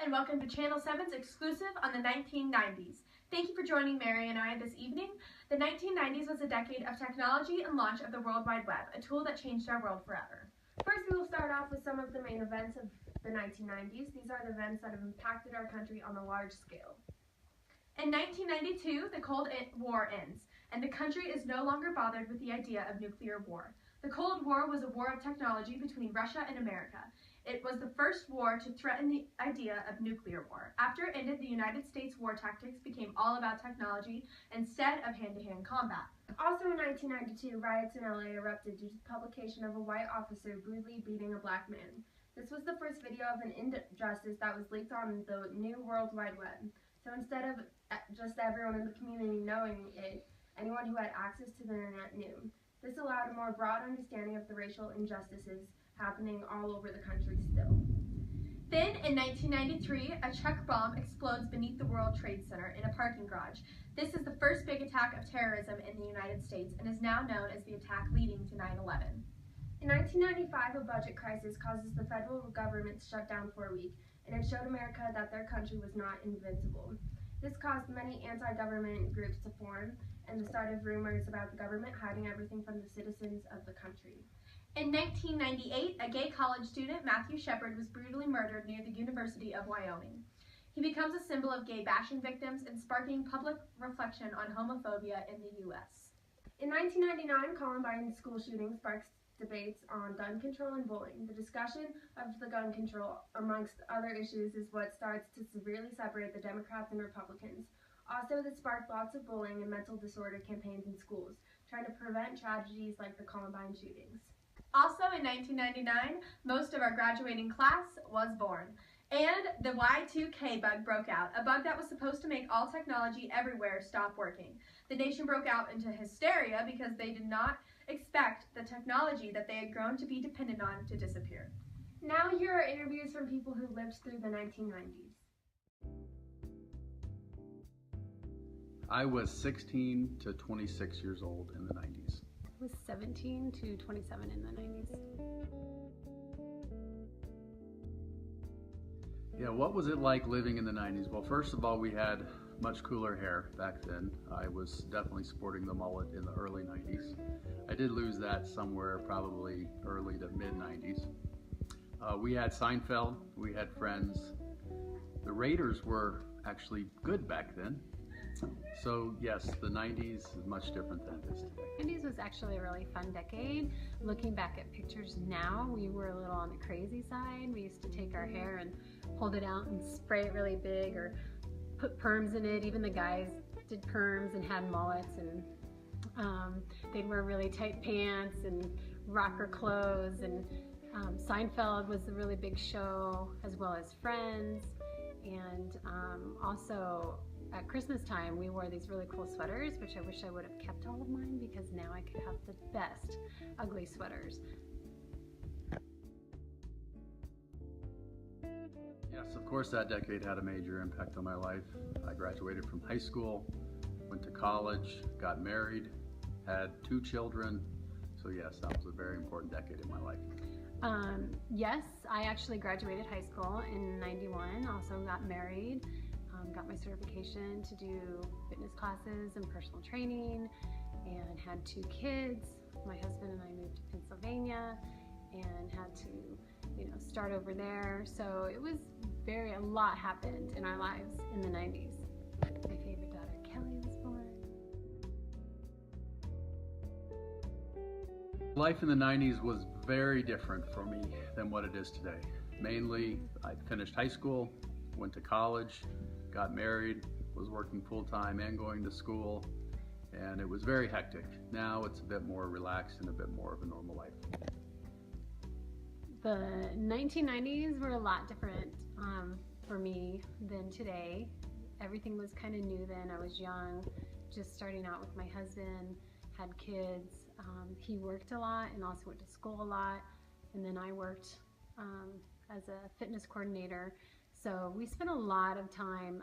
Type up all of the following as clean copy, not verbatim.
and welcome to Channel 7's exclusive on the 1990s. Thank you for joining Mary and I this evening. The 1990s was a decade of technology and launch of the World Wide Web, a tool that changed our world forever. First, we will start off with some of the main events of the 1990s. These are the events that have impacted our country on a large scale. In 1992, the Cold War ends, and the country is no longer bothered with the idea of nuclear war. The Cold War was a war of technology between Russia and America. It was the first war to threaten the idea of nuclear war. After it ended, the United States war tactics became all about technology instead of hand-to-hand combat. Also in 1992, riots in LA erupted due to the publication of a white officer brutally beating a black man. This was the first video of an injustice that was leaked on the new World Wide Web. So instead of just everyone in the community knowing it, anyone who had access to the internet knew. This allowed a more broad understanding of the racial injustices happening all over the country still. Then, in 1993, a truck bomb explodes beneath the World Trade Center in a parking garage. This is the first big attack of terrorism in the United States and is now known as the attack leading to 9/11. In 1995, a budget crisis causes the federal government to shut down for a week, and it showed America that their country was not invincible. This caused many anti-government groups to form, and the start of rumors about the government hiding everything from the citizens of the country. In 1998, a gay college student, Matthew Shepard, was brutally murdered near the University of Wyoming. He becomes a symbol of gay bashing victims and sparking public reflection on homophobia in the U.S. In 1999, Columbine school shooting sparks debates on gun control and bullying. The discussion of the gun control, amongst other issues, is what starts to severely separate the Democrats and Republicans. Also, this sparked lots of bullying and mental disorder campaigns in schools, trying to prevent tragedies like the Columbine shootings. Also in 1999, most of our graduating class was born. And the Y2K bug broke out, a bug that was supposed to make all technology everywhere stop working. The nation broke out into hysteria because they did not expect the technology that they had grown to be dependent on to disappear. Now here are interviews from people who lived through the 1990s. I was 16 to 26 years old in the 90s. I was 17 to 27 in the 90s. Yeah, what was it like living in the 90s? Well, first of all, we had much cooler hair back then. I was definitely sporting the mullet in the early 90s. I did lose that somewhere probably early to mid 90s. We had Seinfeld, we had Friends. The Raiders were actually good back then. So yes, the 90s is much different than it is today. The 90s was actually a really fun decade. Looking back at pictures now, we were a little on the crazy side. We used to take our hair and hold it out and spray it really big or put perms in it. Even the guys did perms and had mullets, and they'd wear really tight pants and rocker clothes. And Seinfeld was a really big show, as well as Friends. And also at Christmas time, we wore these really cool sweaters, which I wish I would have kept all of mine because now I could have the best ugly sweaters. Yes, of course that decade had a major impact on my life. I graduated from high school, went to college, got married, had 2 children. So yes, that was a very important decade in my life. Yes, I actually graduated high school in '91, also got married, got my certification to do fitness classes and personal training, and had 2 kids. My husband and I moved to Pennsylvania and had to, start over there. So it was a lot happened in our lives in the 90s. My favorite daughter, Kelly, was born. Life in the 90s was very different for me than what it is today. Mainly, I finished high school, went to college, got married, was working full-time and going to school, and it was very hectic. Now it's a bit more relaxed and a bit more of a normal life. The 1990s were a lot different for me than today. Everything was kind of new then. I was young, just starting out with my husband, had kids. He worked a lot and also went to school a lot, and then I worked as a fitness coordinator. So we spent a lot of time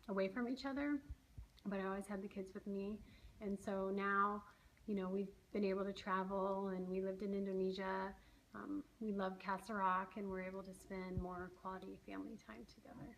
away from each other, but I always had the kids with me. And so now, we've been able to travel, and we lived in Indonesia We love Castle Rock, and we're able to spend more quality family time together.